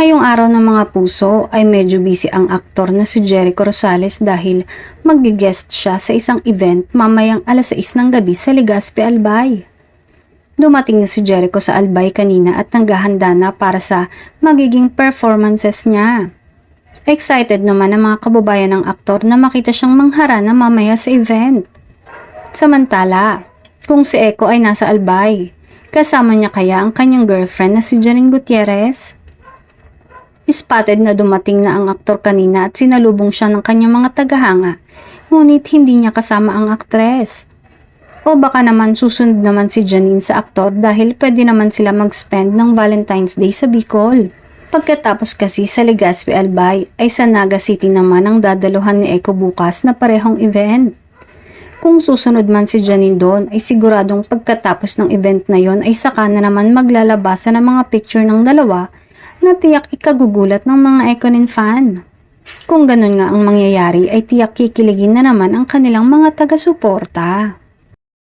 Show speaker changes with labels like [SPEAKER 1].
[SPEAKER 1] Ngayong araw ng mga puso ay medyo busy ang aktor na si Jericho Rosales dahil mag-guest siya sa isang event mamayang 6:00 ng gabi sa Legazpi, Albay. Dumating na si Jericho sa Albay kanina at naghahanda na para sa magiging performances niya. Excited naman ang mga kababayan ng aktor na makita siyang mangharana mamaya sa event. Samantala, kung si Echo ay nasa Albay, kasama niya kaya ang kanyang girlfriend na si Janine Gutierrez? Spotted na dumating na ang aktor kanina at sinalubong siya ng kanyang mga tagahanga, ngunit hindi niya kasama ang aktres. O baka naman susunod naman si Janine sa aktor dahil pwede naman sila mag-spend ng Valentine's Day sa Bicol. Pagkatapos kasi sa Legazpi Albay ay sa Naga City naman ang dadaluhan ni Echo bukas na parehong event. Kung susunod man si Janine doon ay siguradong pagkatapos ng event na yon ay saka na naman maglalabasan ng mga picture ng dalawa na tiyak ikagugulat ng mga Ekonin fan. Kung ganun nga ang mangyayari ay tiyak kikiligin na naman ang kanilang mga taga-suporta.